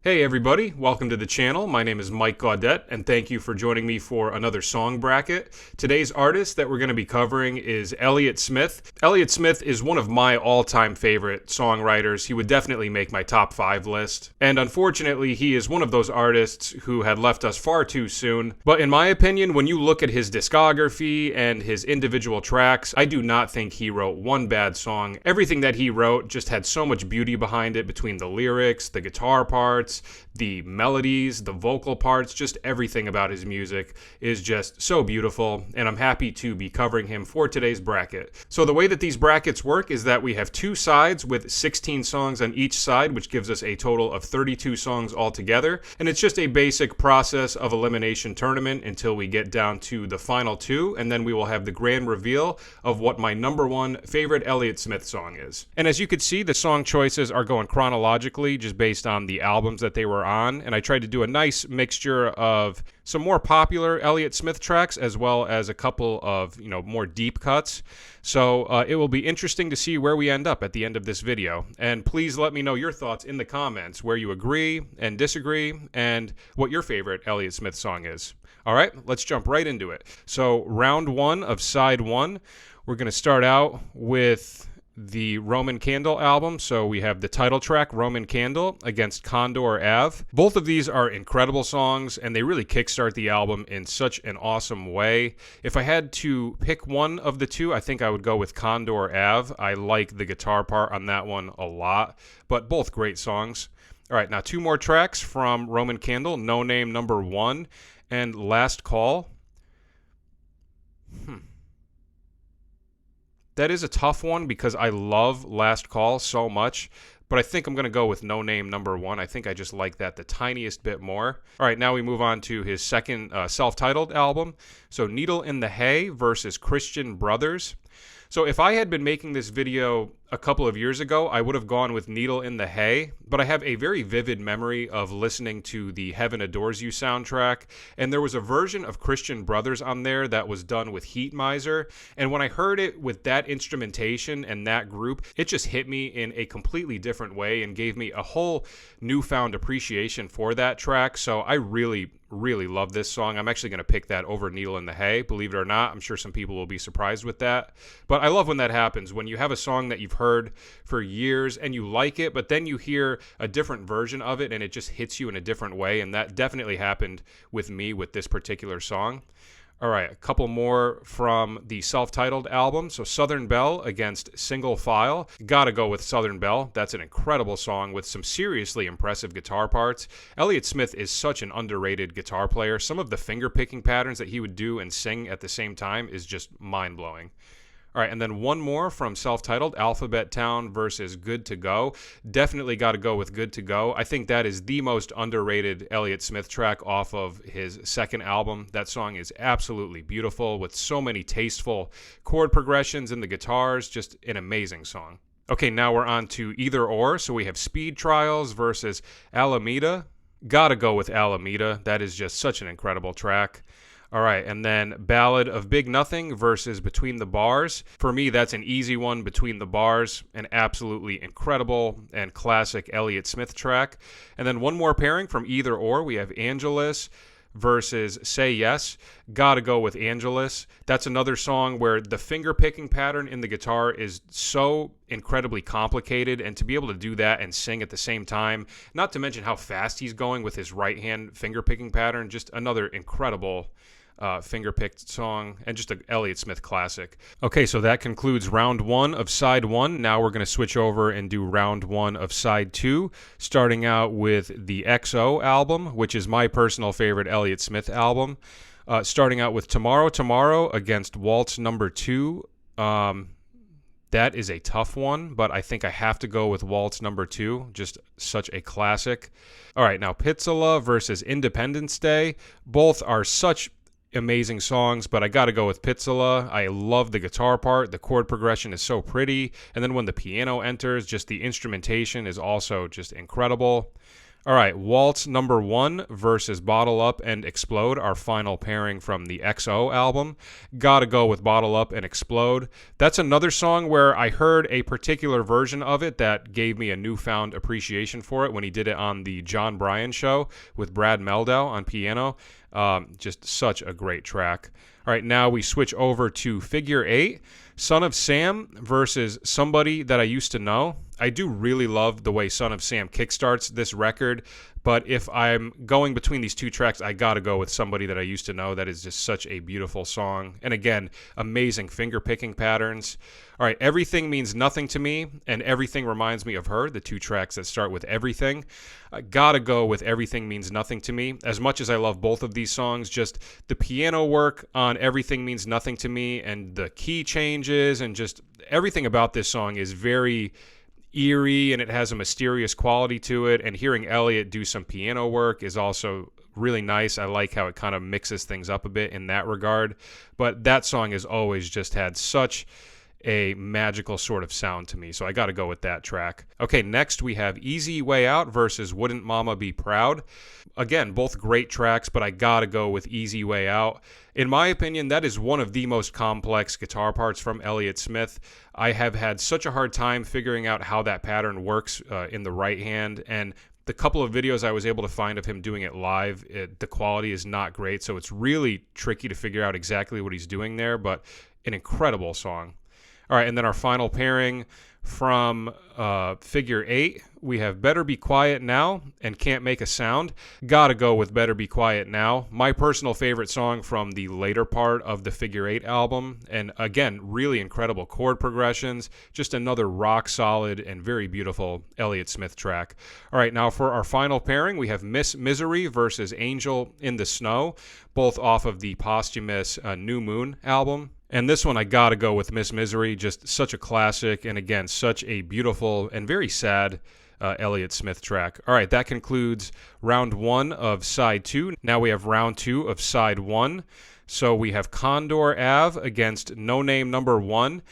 Hey everybody, welcome to the channel. My name is Mike Gaudette, and thank you for joining me for another song bracket. Today's artist that we're going to be covering is Elliott Smith. Elliott Smith is one of my all-time favorite songwriters. He would definitely make my top 5 list. And unfortunately, he is one of those artists who had left us far too soon. But in my opinion, when you look at his discography and his individual tracks, I do not think he wrote one bad song. Everything that he wrote just had so much beauty behind it between the lyrics, the guitar parts, the melodies, the vocal parts, just everything about his music is just so beautiful, and I'm happy to be covering him for today's bracket. So the way that these brackets work is that we have 2 sides with 16 songs on each side, which gives us a total of 32 songs altogether, and it's just a basic process of elimination tournament until we get down to the final 2, and then we will have the grand reveal of what my number 1 favorite Elliott Smith song is. And as you can see, the song choices are going chronologically just based on the albums that they were on, and I tried to do a nice mixture of some more popular Elliott Smith tracks as well as a couple of, more deep cuts. So it will be interesting to see where we end up at the end of this video. And please let me know your thoughts in the comments, where you agree and disagree, and what your favorite Elliott Smith song is. All right, let's jump right into it. So round 1 of side 1, we're going to start out with the Roman Candle album. So we have the title track, Roman Candle, against Condor Ave. Both of these are incredible songs, and they really kickstart the album in such an awesome way. If I had to pick one of the two, I think I would go with Condor Ave. I like the guitar part on that one a lot, but both great songs. All right, now 2 more tracks from Roman Candle, No Name Number 1 and Last Call. That is a tough one because I love Last Call so much, but I think I'm going to go with No Name Number 1. I think I just like that the tiniest bit more. All right, now we move on to his second self-titled album. So Needle in the Hay versus Christian Brothers. So if I had been making this video a couple of years ago, I would have gone with Needle in the Hay, but I have a very vivid memory of listening to the Heaven Adores You soundtrack, and there was a version of Christian Brothers on there that was done with Heat Miser, and when I heard it with that instrumentation and that group, it just hit me in a completely different way and gave me a whole newfound appreciation for that track. So I really love this song. I'm actually going to pick that over Needle in the Hay, believe it or not. I'm sure some people will be surprised with that, but I love when that happens, when you have a song that you've heard for years and you like it, but then you hear a different version of it and it just hits you in a different way, and that definitely happened with me with this particular song. All right, a couple more from the self-titled album. So Southern Belle against Single File. Gotta go with Southern Belle. That's an incredible song with some seriously impressive guitar parts. Elliott Smith is such an underrated guitar player. Some of the finger-picking patterns that he would do and sing at the same time is just mind-blowing. All right, and then one more from self-titled, Alphabet Town versus Good to Go. Definitely got to go with Good to Go. I think that is the most underrated Elliott Smith track off of his second album. That song is absolutely beautiful with so many tasteful chord progressions in the guitars. Just an amazing song. Okay, now we're on to Either Or. So we have Speed Trials versus Alameda. Got to go with Alameda. That is just such an incredible track. All right, and then Ballad of Big Nothing versus Between the Bars. For me, that's an easy one, Between the Bars, an absolutely incredible and classic Elliott Smith track. And then one more pairing from Either Or. We have Angelus versus Say Yes. Gotta go with Angelus. That's another song where the finger-picking pattern in the guitar is so incredibly complicated, and to be able to do that and sing at the same time, not to mention how fast he's going with his right-hand finger-picking pattern, just another incredible finger-picked song, and just an Elliott Smith classic. Okay, so that concludes round 1 of side 1. Now we're going to switch over and do round 1 of side 2, starting out with the XO album, which is my personal favorite Elliott Smith album. Starting out with Tomorrow against Waltz Number 2. That is a tough one, but I think I have to go with Waltz Number 2. Just such a classic. All right, now Pizzala versus Independence Day. Both are such amazing songs, but I got to go with Pizzala. I love the guitar part. The chord progression is so pretty. And then when the piano enters, just the instrumentation is also just incredible. All right, Waltz number 1 versus Bottle Up and Explode, our final pairing from the XO album. Gotta go with Bottle Up and Explode. That's another song where I heard a particular version of it that gave me a newfound appreciation for it when he did it on the John Bryan show with Brad Mehldau on piano. Just such a great track. All right, now we switch over to Figure 8, Son of Sam versus Somebody That I Used to Know. I do really love the way Son of Sam kickstarts this record, but if I'm going between these two tracks, I gotta go with Somebody That I Used to Know. That is just such a beautiful song. And again, amazing finger-picking patterns. All right, Everything Means Nothing to Me and Everything Reminds Me of Her, the two tracks that start with Everything. I gotta go with Everything Means Nothing to Me. As much as I love both of these songs, just the piano work on Everything Means Nothing to Me and the key changes and just everything about this song is very eerie, and it has a mysterious quality to it, and hearing Elliott do some piano work is also really nice. I like how it kind of mixes things up a bit in that regard, but that song has always just had such a magical sort of sound to me, so I got to go with that track. Okay, next we have Easy Way Out versus Wouldn't Mama Be Proud. Again, both great tracks, but I got to go with Easy Way Out. In my opinion, that is one of the most complex guitar parts from Elliott Smith. I have had such a hard time figuring out how that pattern works in the right hand, and the couple of videos I was able to find of him doing it live, the quality is not great, so it's really tricky to figure out exactly what he's doing there, but an incredible song. All right, and then our final pairing from Figure 8, we have Better Be Quiet Now and Can't Make a Sound. Gotta go with Better Be Quiet Now. My personal favorite song from the later part of the Figure 8 album. And again, really incredible chord progressions. Just another rock solid and very beautiful Elliott Smith track. All right, now for our final pairing, we have Miss Misery versus Angel in the Snow, both off of the posthumous New Moon album. And this one, I gotta go with Miss Misery, just such a classic, and again, such a beautiful and very sad Elliott Smith track. All right, that concludes round 1 of side 2. Now we have round 2 of side 1. So we have Condor Ave against No Name Number 1.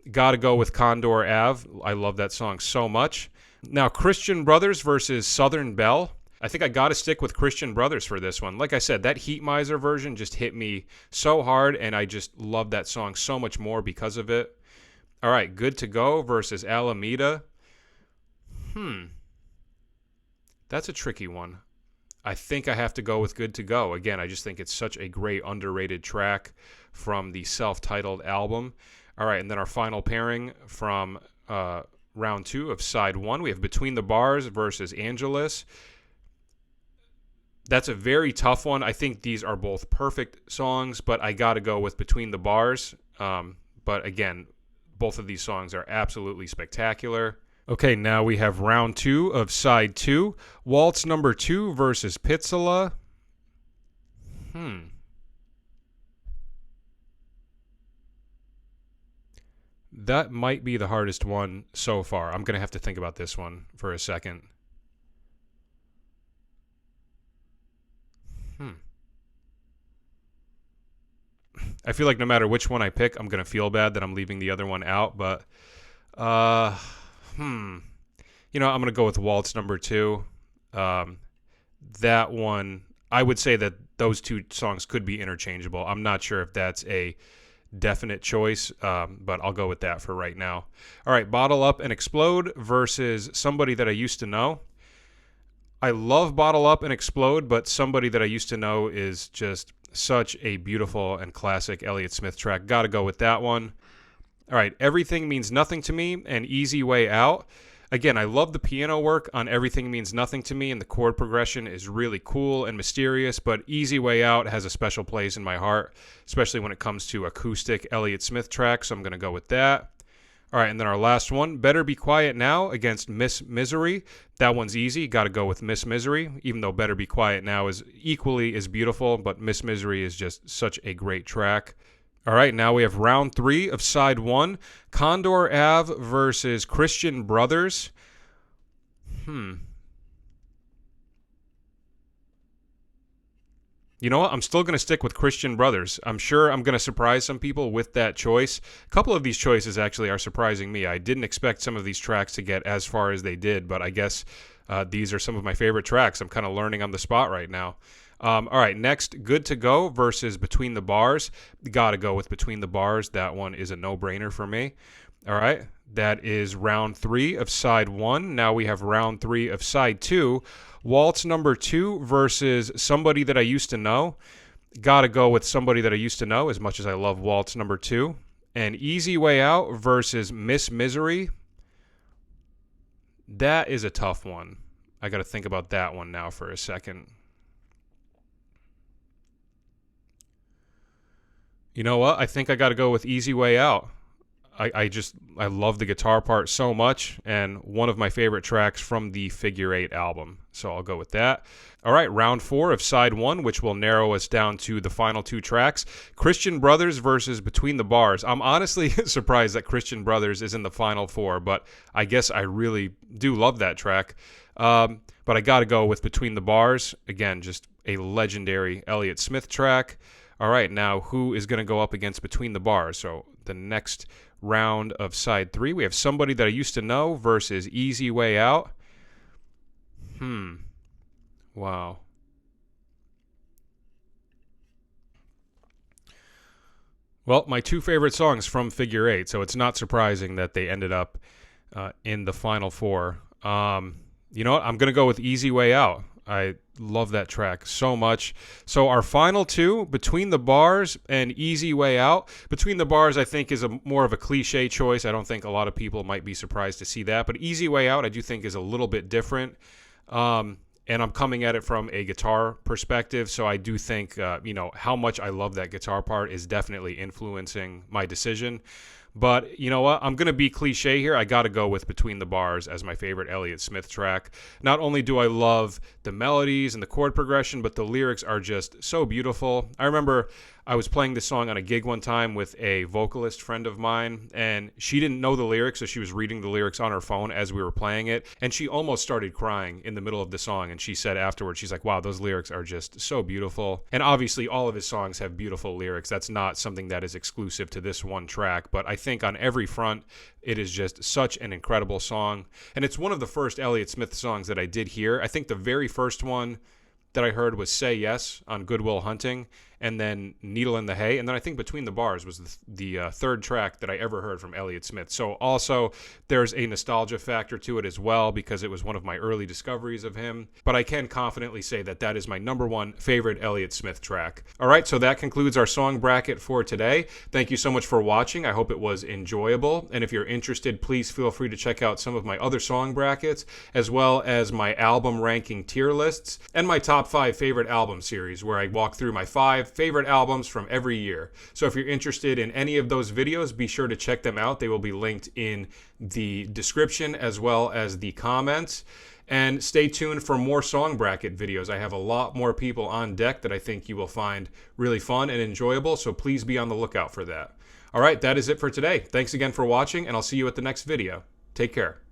Gotta go with Condor Ave. I love that song so much. Now, Christian Brothers versus Southern Belle. I think I got to stick with Christian Brothers for this one. Like I said, that Heat Miser version just hit me so hard, and I just love that song so much more because of it. All right, Good to Go versus Alameda. That's a tricky one. I think I have to go with Good to Go. Again, I just think it's such a great underrated track from the self-titled album. All right, and then our final pairing from round 2 of side 1, we have Between the Bars versus Angelus. That's a very tough one. I think these are both perfect songs, but I got to go with Between the Bars. But again, both of these songs are absolutely spectacular. Okay, now we have round 2 of side 2. Waltz number 2 versus Pizzala. That might be the hardest one so far. I'm going to have to think about this one for a second. I feel like no matter which one I pick, I'm going to feel bad that I'm leaving the other one out, but you know, I'm going to go with Waltz number 2. That one, I would say that those two songs could be interchangeable. I'm not sure if that's a definite choice, but I'll go with that for right now. All right, Bottle Up and Explode versus Somebody That I Used to Know. I love Bottle Up and Explode, but Somebody That I Used to Know is just such a beautiful and classic Elliott Smith track. Got to go with that one. All right, Everything Means Nothing to Me and Easy Way Out. Again, I love the piano work on Everything Means Nothing to Me, and the chord progression is really cool and mysterious, but Easy Way Out has a special place in my heart, especially when it comes to acoustic Elliott Smith tracks, so I'm going to go with that. All right, and then our last one, Better Be Quiet Now against Miss Misery. That one's easy. Got to go with Miss Misery, even though Better Be Quiet Now is equally as beautiful, but Miss Misery is just such a great track. All right, now we have round 3 of side 1, Condor Ave versus Christian Brothers. You know what? I'm still going to stick with Christian Brothers. I'm sure I'm going to surprise some people with that choice. A couple of these choices actually are surprising me. I didn't expect some of these tracks to get as far as they did, but I guess These are some of my favorite tracks. I'm kind of learning on the spot right now. All right, next, Good to Go versus Between the Bars. Got to go with Between the Bars. That one is a no-brainer for me. All right, that is round 3 of side 1. Now we have round 3 of side 2. Waltz number 2 versus Somebody That I Used to Know. Got to go with Somebody That I Used to Know, as much as I love Waltz number 2. And Easy Way Out versus Miss Misery. That is a tough one. I got to think about that one now for a second. You know what? I think I got to go with Easy Way Out. I love the guitar part so much, and one of my favorite tracks from the Figure 8 album. So I'll go with that. All right, round 4 of side 1, which will narrow us down to the final 2 tracks. Christian Brothers versus Between the Bars. I'm honestly surprised that Christian Brothers is in the final 4, but I guess I really do love that track. But I got to go with Between the Bars. Again, just a legendary Elliott Smith track. All right, now who is going to go up against Between the Bars? So the next round of side 3, we have Somebody That I Used to Know versus Easy Way Out. Wow. Well, my 2 favorite songs from Figure 8, so it's not surprising that they ended up in the final 4. You know what? I'm going to go with Easy Way Out. I love that track so much. So our final 2, Between the Bars and Easy Way Out. Between the Bars, I think, is more of a cliche choice. I don't think a lot of people might be surprised to see that. But Easy Way Out, I do think, is a little bit different. And I'm coming at it from a guitar perspective. So I do think, how much I love that guitar part is definitely influencing my decision. But you know what? I'm going to be cliche here. I got to go with Between the Bars as my favorite Elliott Smith track. Not only do I love the melodies and the chord progression, but the lyrics are just so beautiful. I remember I was playing this song on a gig one time with a vocalist friend of mine, and she didn't know the lyrics, so she was reading the lyrics on her phone as we were playing it, and she almost started crying in the middle of the song, and she said afterwards, she's like, wow, those lyrics are just so beautiful. And obviously all of his songs have beautiful lyrics. That's not something that is exclusive to this one track, but I think on every front, it is just such an incredible song. And it's one of the first Elliott Smith songs that I did hear. I think the very first one that I heard was Say Yes on Good Will Hunting, and then Needle in the Hay, and then I think Between the Bars was the third track that I ever heard from Elliott Smith. So also there's a nostalgia factor to it as well, because it was one of my early discoveries of him. But I can confidently say that that is my number 1 favorite Elliott Smith track. All right, so that concludes our song bracket for today. Thank you so much for watching. I hope it was enjoyable, and if you're interested, please feel free to check out some of my other song brackets, as well as my album ranking tier lists, and my top 5 favorite album series, where I walk through my 5 favorite albums from every year. So if you're interested in any of those videos, be sure to check them out. They will be linked in the description as well as the comments. And stay tuned for more song bracket videos. I have a lot more people on deck that I think you will find really fun and enjoyable, so please be on the lookout for that. All right, that is it for today. Thanks again for watching, and I'll see you at the next video. Take care.